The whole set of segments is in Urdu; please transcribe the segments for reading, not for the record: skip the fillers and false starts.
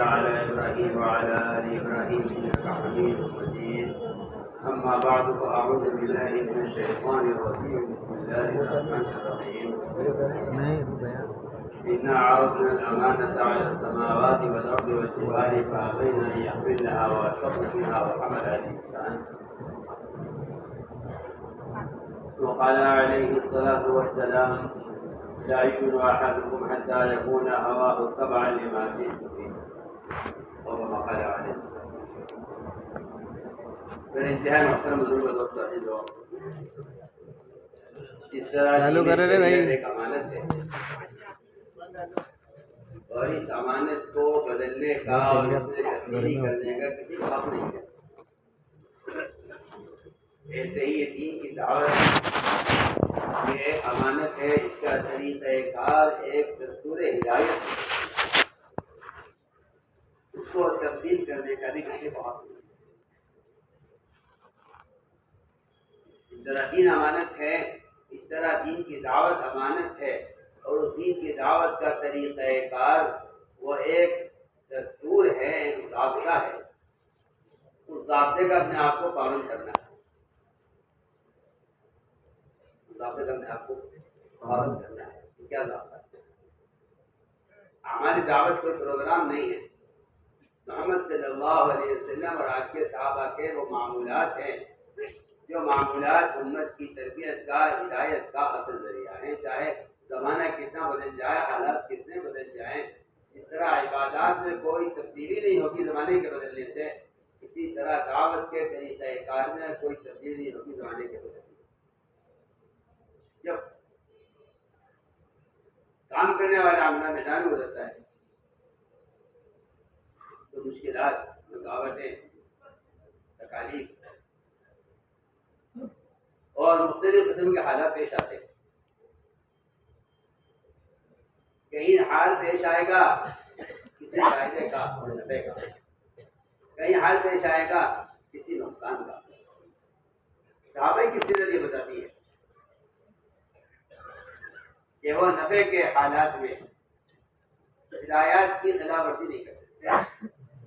على إبراهيم وعلى آل إبراهيم إنك حميد مجيد. أما بعد فأعوذ بالله من الشيطان الرجيم. بسم الله الرحمن الرحيم. إنا عرضنا الأمانة على السماوات والأرض والجبال فأبين أن يحملنها وأشفقن منها وحملها الإنسان. وقال عليه الصلاة والسلام: لا يؤمن أحدكم حتى يكون هواه تبعا لما جئت به. وكما قال عليه الصلاة والسلام. انتہائی محترم بزرگ دوستو عزیزو، اس طرح ایک امانت ہے اور اس امانت کو بدلنے کا اور اس میں تبدیلی کرنے کا کسی کو حق نہیں ہے. ایسے ہی یہ دین کی دعوت یہ ایک امانت ہے، اس کا طریقہ کار ایک دستور ہدایت ہے، اس کو تبدیل کرنے کا بھی کسی کو حق نہیں. اس طرح دین امانت ہے، اس طرح دین کی دعوت امانت ہے، اور اس دین کی دعوت کا طریقہ کار وہ ایک دستور ہے، ایک ضابطہ ہے. اس ضابطے کا اپنے آپ کو پابند کرنا ہے. ضابطے کا اپنے آپ کو پابند کرنا ہے. کیا ضابطہ ہے؟ ہماری دعوت کوئی پروگرام نہیں ہے. محمد صلی اللہ علیہ وسلم اور آج کے صحابہ کے وہ معمولات ہیں جو معمولات امت کی تربیت کا، ہدایت کا اصل ذریعہ ہیں. چاہے زمانہ کتنا بدل جائے، حالات کتنے بدل جائیں، اس طرح عبادات میں کوئی تبدیلی نہیں ہوگی زمانے کے بدلنے سے، اسی طرح دعوت کے طریقہ کار میں کوئی تبدیلی نہیں ہوگی زمانے کے بدلنے سے. جب کام کرنے والا عملہ میدان ہو جاتا ہے تو مشکلات، رکاوٹیں، تکالیف اور مختلف قسم کے حالات پیش آتے ہیں. کہیں حال پیش آئے گا کسی فائدے کا اور نفع کا، کہیں حال پیش آئے گا کسی نقصان کا. صحابہ کسی نے یہ بتاتی ہے کہ وہ نفع کے حالات میں ہدایات کی خلاف ورزی نہیں کرتے،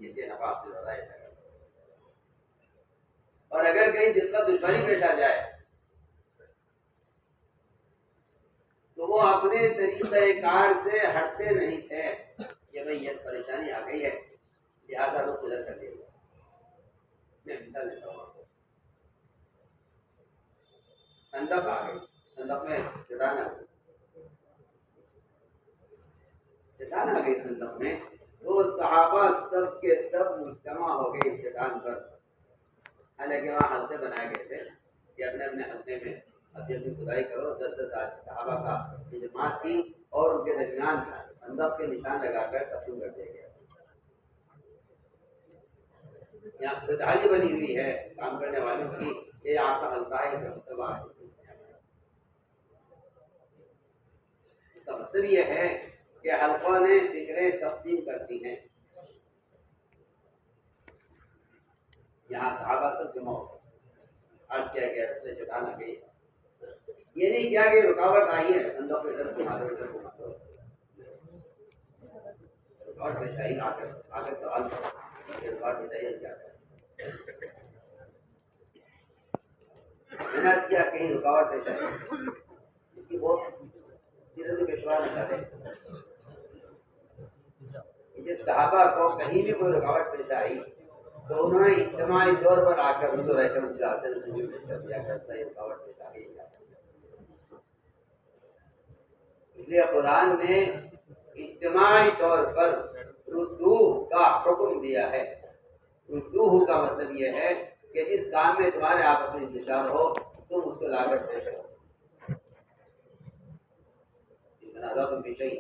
جس سے نفع سے زیادہ ہے. اور اگر کہیں دقت دشواری پیش آ جائے تو وہ اپنے طریقہ کار سے ہٹتے نہیں تھے کہ بھئی یہ پریشانی آ گئی ہے لہٰذا لوگ گزر کر دیں گے. میں مثال دیتا ہوں آپ کو. خندق آ گئی، خندق میں چٹان آ گئی، چٹان آ گئی خندق میں تو صحابہ سب کے سب مجتمع ہو گئے اس چٹان پر. حالانکہ وہاں حلقے بنائے گئے تھے کہ اپنے اپنے حلقے میں اپنی اپنی کھدائی کرو. 10 صحابہ کا اجتماع کی اور ان کے درمیان خندق کے نشان لگا کر تقسیم کر دیا گیا. یہاں خدائی بنی ہوئی ہے کام کرنے والوں کی، یہ آپ کا حلقہ ہے. اس کا مطلب یہ ہے کہ حلقوں نے فکریں تقسیم کرتی ہیں. یہاں صحابہ سب جمع ہو عرض کیا گیا اس سے چٹان آ گئی. یہ نہیں کیا کہ رکاوٹ آئی ہے خندق پہ ادھر گھما دو ادھر گھما دو، رکاوٹ پیش آئی آ کر سوال کرو رکاوٹ بتائیے کیا ہے. میں نے عرض کیا کہیں رکاوٹ پیش آئی اس کی بہت سیرت پیشوا نکالے. جس صحابہ کو کہیں بھی کوئی رکاوٹ پیش آئی تو انہوں نے اجتماعی طور پر آ کر حضور اکرم صلی اللہ علیہ وسلم سے کر دیا کرتا ہے رکاوٹ پیش آ گئی. اس لیے قرآن نے اجتماعی طور پر رجوع کا حکم دیا ہے. رجوع کا مطلب یہ ہے کہ جس کام میں تمہارے آپس میں انتشار ہو تم اس کو لا کر پیش کرو. تم پیش ہی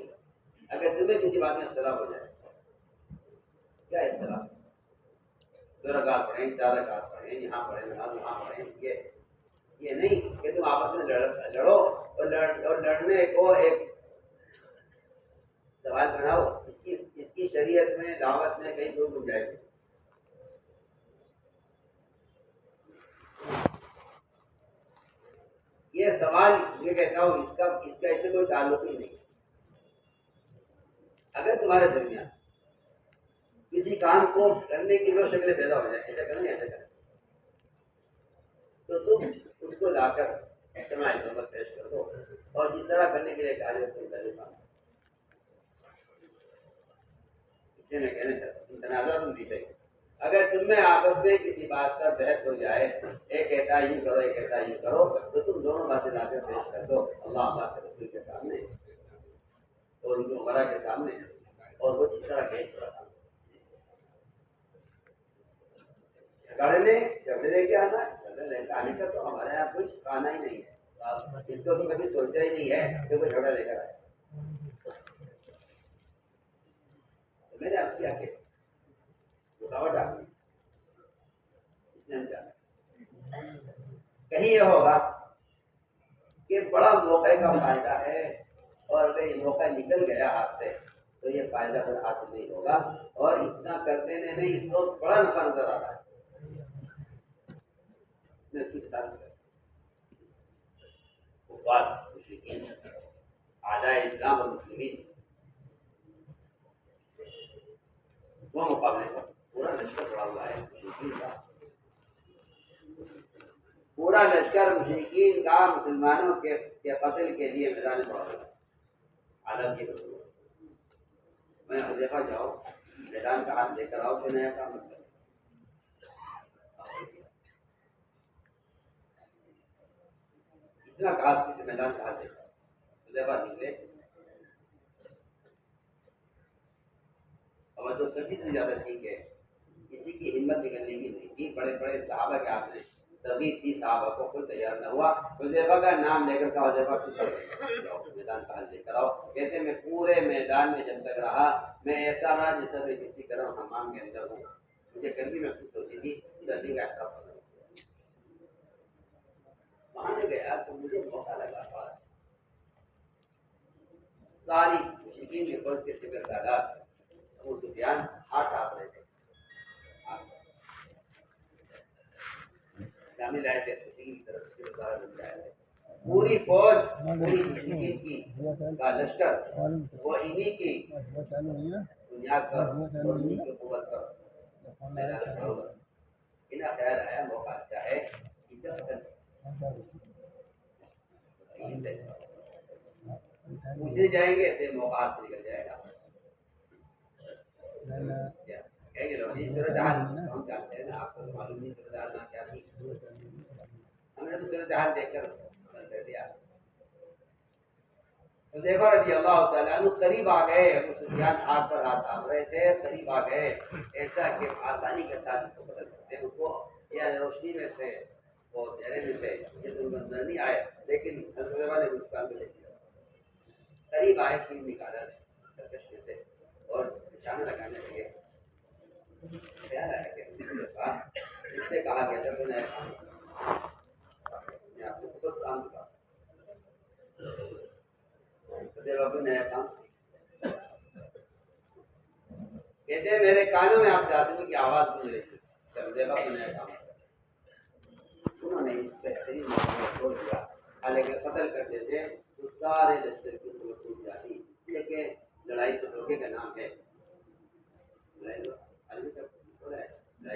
اگر تمہیں کسی بات میں اختلاف ہو جائے، کیا اختلاف؟ 2 رکعت پڑھیں، 4 رکعت پڑھیں، یہاں پڑھیں وہاں پڑھیں، یہ نہیں کہ تم آپس میں لڑو اور لڑنے کو ایک سوال بناؤ. اس کی شریعت میں دعوت میں کہیں کوئی گنجائش نہیں. یہ سوال یہ کہتا ہوں اس کا اس سے کوئی تعلق ہی نہیں. اگر تمہارے درمیان کسی کام کو کرنے کی جو شکلیں پیدا ہو جائے، ایسا کریں ایسا کریں، تو تم اس کو لا کر اجتماعی طور پر پیش کر دو، اور جس طرح کرنے کے لیے کہا جائے تم کرے کام میں کہنا چاہتا ہوں تنازع تم بھی چاہیے۔ اگر تم میں آپس میں کسی بات پر بحث ہو جائے، ایک کہتا ہے یوں کرو ایک کہتا ہے یوں کرو، تو تم دونوں باتیں لا کر پیش کر دو اللہ کے رسول کے سامنے اور ان کو مرا کے سامنے، اور وہ جس طرح کہے جھگڑے لے کے آنا، جھگڑے لے کے آنے کا تو ہمارے یہاں کچھ آنا ہی نہیں ہے، اس کو تو کبھی سوچا ہی نہیں ہے کہ وہ جھگڑا لے کر آئے۔ میں نے آپ کیا کہ رکاوٹ آ گئی، اس نے ہم جانا کہیں یہ ہوگا کہ بڑا موقع کا فائدہ ہے، اور اگر یہ موقع نکل گیا ہاتھ سے تو یہ فائدہ پھر حاصل نہیں ہوگا، اور اتنا کر دینے میں اس وقت بڑا نفع نظر آ رہا ہے۔ آدھا اسلام اور مسلمین وہ مقابلے پر پورا لشکر پڑا ہوا ہے مشرکین کا، پورا لشکر مشرکین کا مسلمانوں کے قتل کے لیے میدان پڑا ہوا ہے۔ عالم کی رسول میں حذیفہ جاؤ میدان کا ہاتھ لے کر آؤ کہ نیا کام مت کرو، اتنا کہا کہ میدان کا ہاتھ لے کر حذیفہ نکلے، اور جو سبھی سے زیادہ ٹھیک ہے کسی کی ہمت نکلنے کی نہیں تھی، بڑے بڑے صحابہ کے آپ نے ترغیب تھی، صحابہ کو کوئی تیار نہ ہوا، حذیفہ کا نام لے کر کہا حذیفہ میدان کا حل لے کر آؤ۔ کہتے میں پورے میدان میں جب تک رہا میں ایسا رہا جیسا میں کسی گرم حمام کے اندر ہوں، مجھے گرمی محسوس ہوتی تھی، سردی کا احساس ہوتا تھا۔ وہاں سے گیا تو مجھے موقع لگا تھا، ساری مشرکین کے فوج کے سپر تعداد ابو سفیان ہاتھ آپ رہے تھے، شامل آئے تھے کی طرف سے بتا بن جائے تھے، پوری فوج پوری مشرکین کی کا لشکر وہ انہی کی بنیاد پر اور انہی کی قوت پر میدان کھڑا ہوا۔ انہیں خیال آیا موقع اچھا ہے کہ جب تک پوچھنے جائیں گے تو موقع ہاتھ نکل جائے گا، کہیں گے لوگ صورتحال ہم جانتے ہیں نا، آپ کو معلوم نہیں صورتحال نہ کیا تھی، ہم نے تو صورتحال دیکھ کر عمل کر دیا۔ حذیفہ رضی اللہ تعالیٰ عنہ قریب آ گئے، ابو سفیان ہاتھ پر ہاتھ تھام رہے تھے، قریب آ گئے، ایسا کہ آسانی کے ساتھ اس کو بدل سکتے ہیں، اس کو یا روشنی میں سے وہ چہرے میں سے یہ تو نظر نہیں آئے، لیکن حذیفہ نے مسکان کو دیکھ لیا، قریب آئے تین نکالا سرکش میں سے اور نشانہ لگانے لگے۔ خیال آیا کہ اس سے کہا گیا تھا کہ نیا کام میں آپ کو خود کام کا نیا کام کہتے ہیں میرے کانوں میں آپ جادو کی آواز سن رہی تھی، جب کو نیا کام انہوں نے اس بہترین موقع کو چھوڑ دیا، حالانکہ قتل کرتے تھے تو سارے لشکر کی صورت ٹوٹ جاتی، لیکن لڑائی تو دھوکے کا نام ہے، لڑائی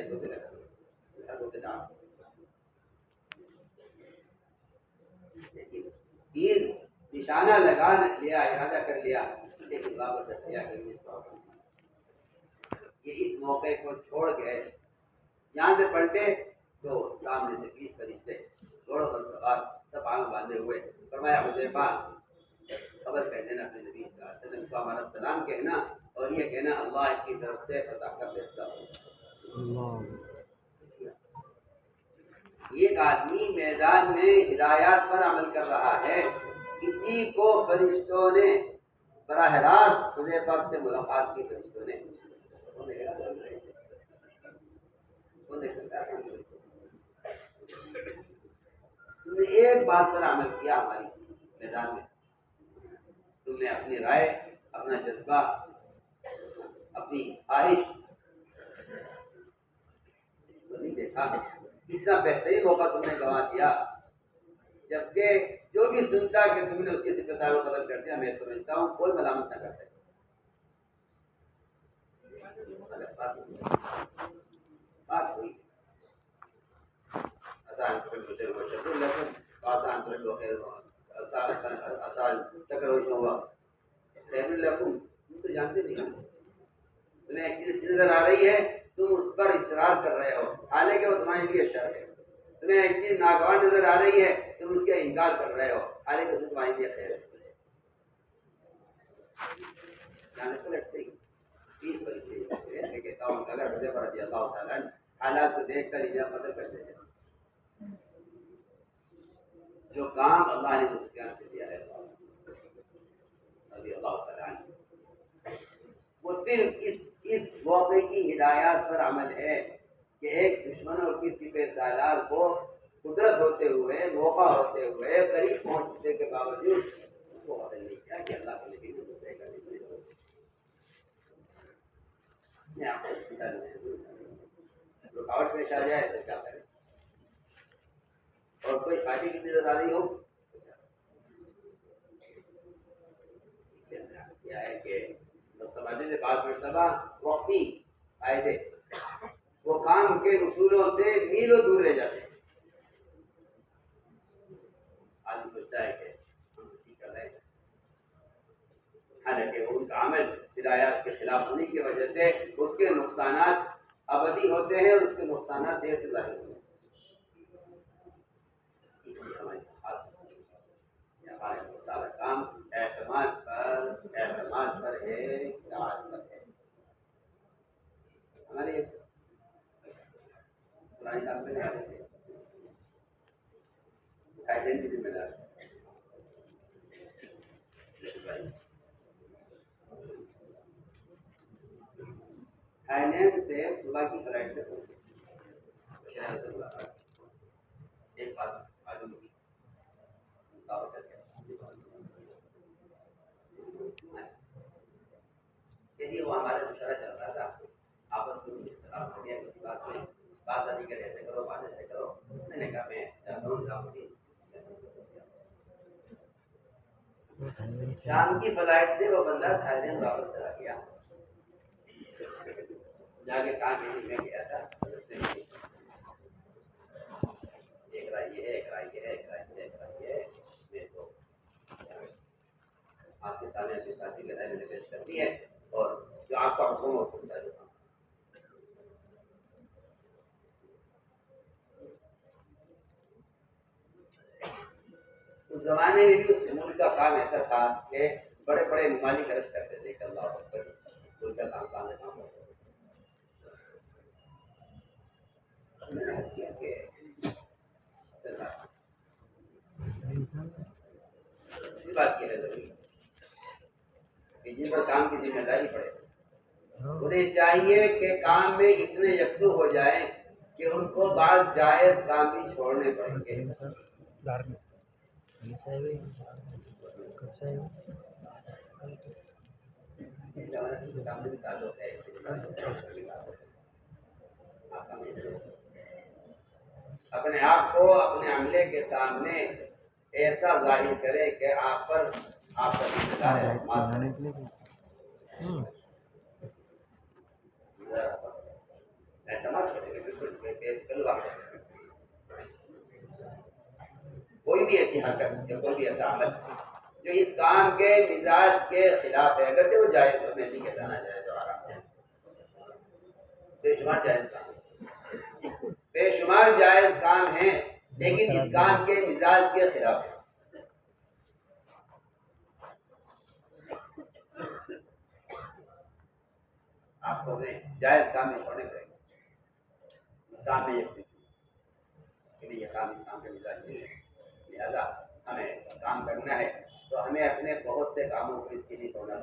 دھوکے کا نام تین نشانہ لگا لیا، ارادہ کر لیا، لیکن واپس رکھ لیا کہ یہ اس موقع کو چھوڑ گئے، یہاں سے پلٹے تو سامنے سے 20 فرشتے گھوڑوں پر سوار سب آنکھ باندھے ہوئے، فرمایا حذیفہ خبر کہہ دینا اپنے نبی صلی اللہ علیہ وسلم کو ہمارا سلام کہنا، اور یہ کہنا اللہ کی طرف سے فتح کر دیتا ہوں۔ ایک آدمی میدان میں ہدایات پر عمل کر رہا ہے، کسی کو فرشتوں نے براہ راست حذیفہ سے ملاقات کی، فرشتوں نے تم نے ایک بات پر عمل کیا ہماری میدان میں، تم نے اپنی رائے، اپنا جذبہ، اپنی خواہش نہیں دیکھا، اتنا بہترین موقع تم نے گنوا دیا، جبکہ جو بھی سنتا کہ تم نے اس کے ذمہ داروں قتل کر دیا، میں سمجھتا ہوں کوئی ملامت نہ کرتا، بات ہوئی آسان تو جانتے نہیں تمہیں ایک چیز نظر آ رہی ہے تم اس پر اصرار کر رہے ہو حالانکہ وہ تمہارے لیے شر ہے. تمہیں ایک چیز ناگوار نظر آ رہی ہے تم اس کا انکار کر رہے ہو حالانکہ وہ تمہارے لیے خیر ہے. جانے کو لگتے ہی 20 بجے میں کہتا ہوں اگر حضرت رضی اللہ تعالیٰ حالات کو دیکھ کر انہیں مدد کرتے ہیں جو کام اللہ نے مسکان سے دیا ہے رضی اللہ تعالیٰ وہ صرف اس موقع کی ہدایات پر عمل ہے کہ ایک دشمن اور کسی پہ سالار کو قدرت ہوتے ہوئے موقع ہوتے ہوئے قریب پہنچنے کے باوجود اس کو قتل نہیں کیا کہ اللہ کے نبی نے دوسرے کا رکاوٹ پیش آ جائے تو کیا کریں اور کوئی فائدے کی نظر آ رہی ہو کیا ہے کہ سمجھنے سے بعض مرتبہ وقتی فائدے وہ کام کے اصولوں سے میلوں دور رہ جاتے ہیں. آدمی سوچتا ہے کہ ہم ٹھیک کر رہے ہیں حالانکہ ان کا عمل ہدایات کے خلاف ہونے کی وجہ سے اس کے نقصانات ابدی ہوتے ہیں اور اس کے نقصانات دیر سے ظاہر ہوتے ہیں. ہمارے سارا کام اعتماد پر ہے اطاعت پر ہے. ہمارے پرانی کام میں آ رہے تھے ذمہ دار تھائیلینڈ سے صبح کی فلائٹ سے ایک بات معلوم ہوئی یعنی وہ ہمارا مشورہ چل رہا تھا آپس میں اختلاف ہو گیا کسی بات میں بات آدھی کر ایسے کرو بات ایسے کرو میں نے کہا میں چاہتا ہوں شام کی فلائٹ سے وہ بندہ تھائیلینڈ واپس چلا گیا جا کے کہاں میں گیا تھا ایک رائے میں تو آپ کے سامنے اپنی ساتھی کے رائے میں نے پیش کر دی ہے اور جو آپ کا حکم ہو سکتا ہے اس زمانے میں بھی اس ملک کا کام ایسا تھا کہ بڑے بڑے ممالک عرض کرتے تھے کہ اللہ اکبر ملک کا کام ہوتا بات کی ہے ضروری کہ جن پر کام کی ذمہ داری پڑے انہیں چاہیے کہ کام میں اتنے یکسو ہو جائیں کہ ان کو بعض جائز کام بھی چھوڑنے پڑیں گے. اپنے آپ کو اپنے عملے کے سامنے ایسا ظاہر کرے کہ آپ پر آپ کا ذمہ دار ہے. کوئی بھی ایسی حرکت یا کوئی بھی ایسا عمل جو اس کام کے مزاج کے خلاف ہے اگر وہ جائز تو میں نہیں کہتا نہ جائز تو آرام ہے بے شمار جائز کام بے شمار جائز کام ہے لیکن اس کام کے مزاج کے خلاف ہے. آپ کو جائز کام میں چھوڑنے پڑیں گے کام میں یہ کام اس کام کے مزاج نہیں ہے لہٰذا ہمیں کام کرنا ہے تو ہمیں اپنے بہت سے کاموں کو اس کے لیے چھوڑنا ہے.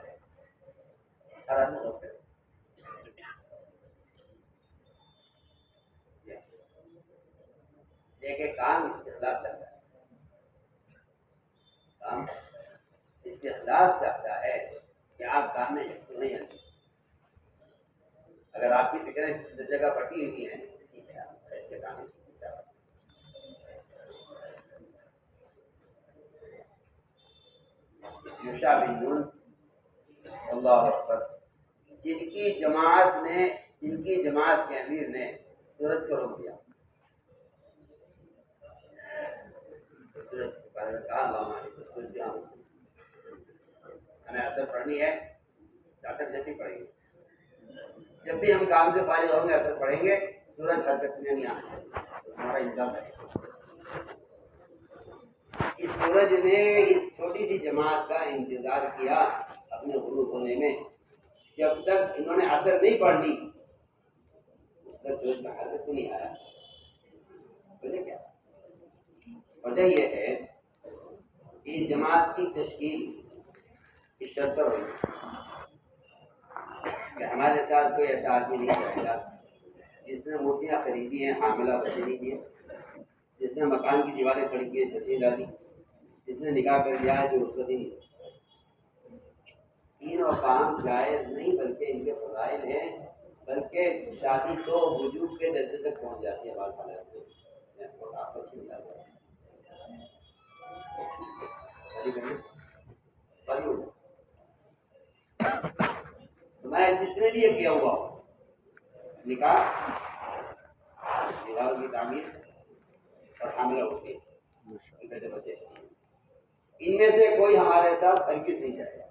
ہر آدمی ہوتا ہے لیکن کام اس کے خلاف چلتا ہے. کام اس کے خلاف چاہتا ہے کہ آپ کام میں نہیں آتے. اگر آپ کی فکریں جگہ بٹی ہوئی ہیں ٹھیک ہے آپ ایسے کام یوشع بن نون اللہ اکبر جن کی جماعت نے ان کی جماعت کے امیر نے سورج کو روک دیا. سورج کے بارے میں کہا ہمیں اثر پڑھنی ہے، طاقت جیسی پڑھیں گے. جب بھی ہم کام سے فارغ ہوں گے اثر پڑھیں گے. سورج حرکت میں نہیں آنا چاہیے، ہمارا انتظام ہے. اس سورج نے اس چھوٹی سی جماعت کا انتظار کیا اپنے غروب ہونے میں. جب تک انہوں نے اثر نہیں پڑھ لی اس تک سورج کا حرکت نہیں آیا. وجہ کیا؟ وجہ یہ ہے کہ جماعت کی تشکیل اس شرط پر ہوئی کہ ہمارے ساتھ کوئی ایسا آدمی نہیں جائے گا جس نے مورتیاں خریدی ہیں حاملہ بچے نہیں دیے، جس نے مکان کی دیواریں کھڑی کی ہیں چھتیں ڈالی، جس نے نکاح کر لیا ہے جو رخصت ہی نہیں. تینوں کام جائز نہیں بلکہ ان کے فضائل ہیں، بلکہ شادی تو وجوب کے درجے تک پہنچ جاتی ہے. بات میں جس نے بھی یہ کیا ہوا نکاح، دیواروں کی تعمیر اور حاملہ ہوتی ہے بچے، ان میں سے کوئی ہمارے ساتھ ہرگز نہیں جائے گا.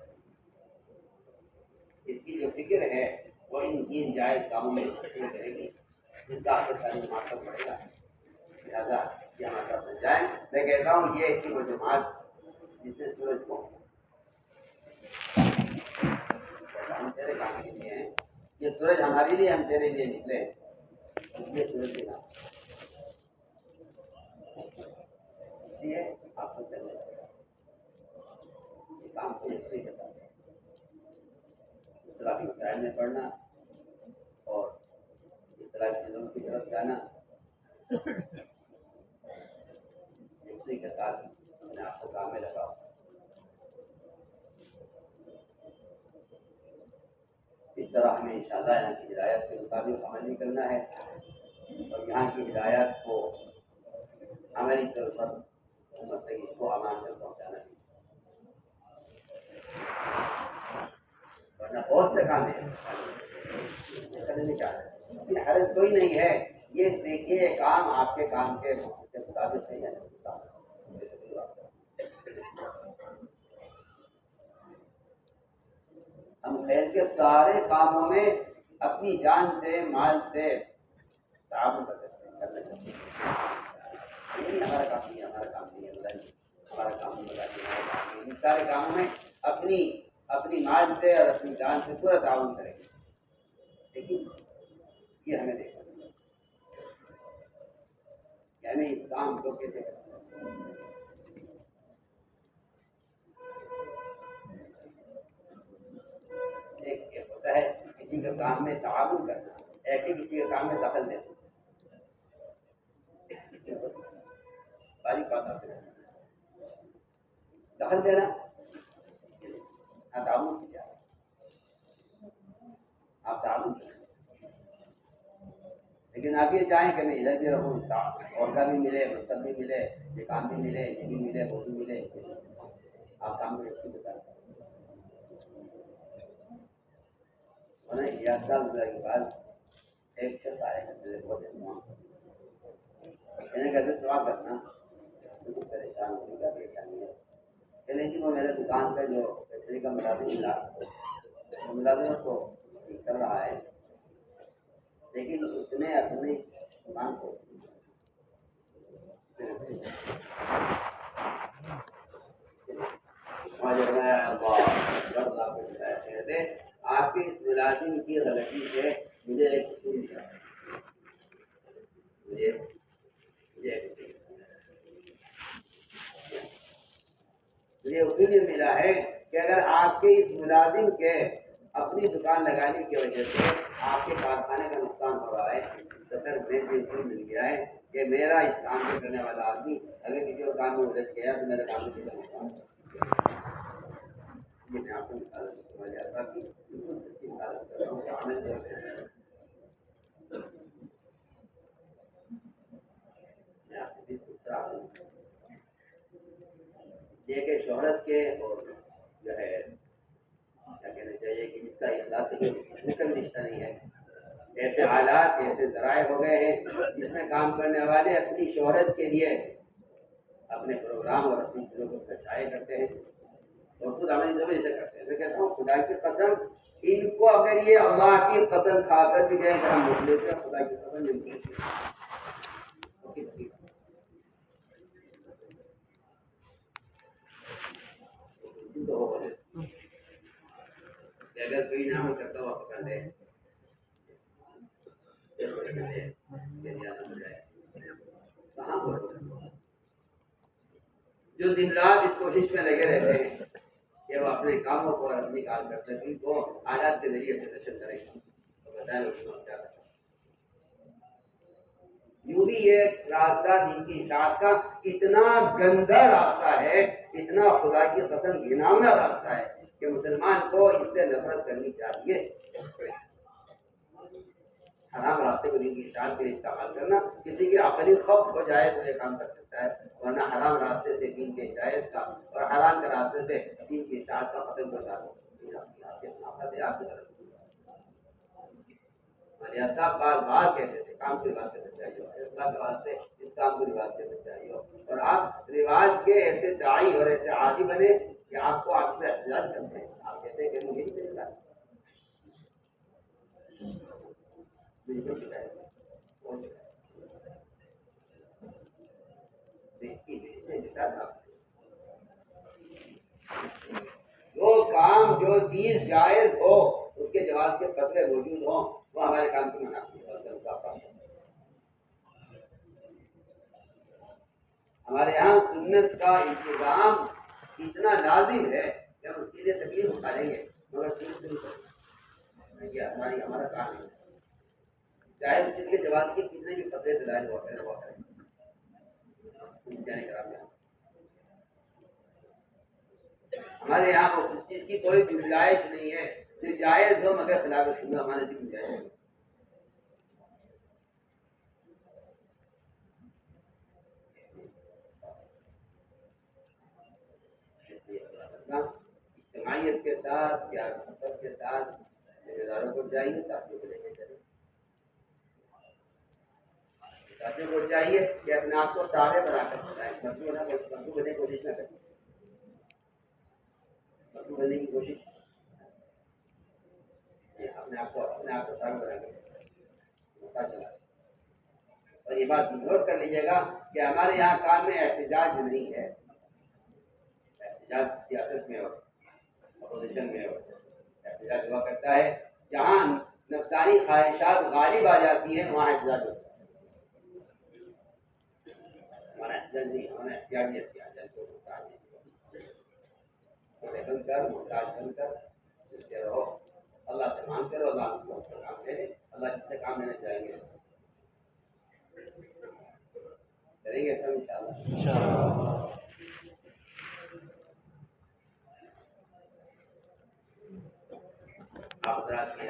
اس کی جو فکر ہے وہ ان جائز کاموں میں کرے گی جس کا اثر تعلیم مارکر پڑے گا. لہٰذا یہ ہمارے ساتھ بن جائیں. میں کہتا ہوں یہ ایسی وہ جماعت جس نے سورج کو ہم تیرے کام کے لیے ہیں، یہ سورج ہمارے لیے، ہم تیرے لیے نکلے اس لیے سورج کے نام اس لیے آپ کو چلنا چاہیے. یہ کام کو اس لیے کرتا ہے اصطلاحی مسائل میں پڑھنا اور اصطلاحی چیزوں کی طرف جانا اسی کے ساتھ اپنے آپ کو کام میں لگاؤ. اس طرح ہمیں انشاءاللہ یہاں کی ہدایت کے مطابق عمل نہیں کرنا ہے اور یہاں کی ہدایت کو عملی طور پر امت تک اس کو امان تک پہنچانا ہے. ورنہ بہت سے کام ہے نہیں چاہتے، حرج کوئی نہیں ہے. یہ دیکھیے کام آپ کے کام کے مطابق نہیں ہے. ہم خیر کے سارے کاموں میں اپنی جان سے مال سے تعاون کر سکتے ہیں، کرنا چاہتے ہیں. ہمارا کام نہیں ہے، ہمارا کام نہیں ہے، ہمارا کام نہیں ہے. ان سارے کاموں میں اپنی مال سے اور اپنی جان سے پورا تعاون کریں گے. لیکن یہ ہمیں دیکھنا کہ ہمیں اس کام کو کیسے کرنا. ایک ہوتا ہے کسی کے کام میں تعاون کرنا، ایسے کسی کے کام میں دخل دینا. دخل دینا تعاون کیا آپ تعاون کریں. لیکن آپ یہ چاہیں کہ میں ادھر بھی رہوں، عہدہ بھی ملے، منصب بھی ملے، یہ کام بھی ملے، یہ بھی ملے، وہ بھی ملے. آپ کام کو ایک بتا گزرا کے بعد ایک شخص آئے گا کہتے دعا کرنا بالکل پریشان ہونے کا پریشانی ہے. چلے جی وہ میرے دکان کا جو فیکٹری کا ملازمت کو کر رہا ہے، لیکن اس نے اپنی دکان کو آپ کے اس ملازم کی غلطی سے مجھے ایک اصول ملا، مجھے اصول یہ ملا ہے کہ اگر آپ کے اس ملازم کے اپنی دکان لگانے کی وجہ سے آپ کے کارخانے کا نقصان ہو رہا ہے تو پھر مجھے اصول مل گیا ہے کہ میرا اس کام کو کرنے والا آدمی اگر کسی اور کام میں الجھ گیا تو میرا کام میں کسی کا نقصان میں آپ کو مثالت سمجھ آتا کہ بالکل سچی مثالت کر رہا ہوں. یہ کہ شہرت کے اور جو ہے کیا کہنا چاہیے کہ اس کا اخلاق سے کوئی رشتہ نہیں ہے. حالات ایسے ذرائع ہو گئے ہیں جس میں کام کرنے والے اپنی شہرت کے لیے اپنے پروگرام اور اپنی چیزوں کو سچائے کرتے ہیں اور خود ہمیں زمین سے کرتے ہیں. میں کہتا ہوں خدا کی قسم ان کو اگر یہ اللہ کی قسم کھا کر بھی گئے ہم مسئلے سے خدا کی قسم نہیں اگر کوئی نام کرتا ہوا پکڑ لے کہاں جو دن رات اس کوشش میں لگے رہتے ہیں کہ وہ اپنے کاموں کو نکال کر سکیں وہ آلات کے ذریعے سے نشر کریں گے تو بتائیں کیا یوں بھی یہ راستہ دین کی اشاعت کا اتنا گندا راستہ ہے اتنا خدا کی قسم گھناؤنا راستہ ہے کہ مسلمان کو اس سے نفرت کرنی چاہیے. حرام راستے کو دین کی اشاعت کے لیے استعمال کرنا کسی کی عقلی خوف ہو جائے تو یہ کام کر سکتا ہے ورنہ حرام راستے سے دین کے ہدایت کا اور حرام کے راستے سے دین کی اشاعت کا ختم کر ڈالو. صاحب بار بار کہتے تھے کام کی بات کرنا چاہیے اللہ کے واسطے اس کام کی بات کرنا چاہیے اور آپ رواج کے ایسے داعی اور ایسے عادی بنے کہ آپ کو آپ سے احتجاج کرتے ہیں. آپ کہتے ہیں کہ مجھے نہیں ملتا جو کام جو چیز جائز ہو اس کے جواز کے خطرے موجود ہوں وہ ہمارے کام کی منافی ہے. ہمارے یہاں سنت کا انتظام اتنا لازم ہے کہ ہم اس کے لیے تکلیف اٹھا لیں گے مگر سنت نہیں کریں گے. ہمارا کام ہے چاہے اس کے جواز کے کتنے بھی خطرے دلائل ہوا کریں ہمارے یہاں اس چیز کی کوئی گنجائش نہیں ہے جو جائز ہو مگر خلاف سنت ہمارے سے گنجائش ہے. اجتماعیت کے ساتھ پیار محبت کے ساتھ ذمہ داروں کو چاہیے ساتھیوں کو لے کے چلیں. ساتھیوں کو چاہیے کہ اپنے آپ کو تابع بنا کر چلائیں مزدور بننے کی کوشش نہ کریں. مزدور بننے کی کوشش اپنے آپ کو تابع بنا کر چلائیں. اور یہ بات نوٹ کر لیجیے گا کہ ہمارے یہاں کام میں احتجاج نہیں ہے. احتجاج سیاست میں ہو اپوزیشن میں ہو احتجاج ہوا کرتا ہے جہاں نفسانی خواہشات غالب آ جاتی ہیں وہاں احتجاج ہوتا ہے. ہمارا احتجاج نہیں ہمارا احتیاط کو بند کر محتاج بن کر چلتے رہو. اللہ سے مانگ کرو اللہ کو کام دے اللہ جس سے کام لینا چاہیں گے کریں گے سب انشاءاللہ. آپ حضرات کی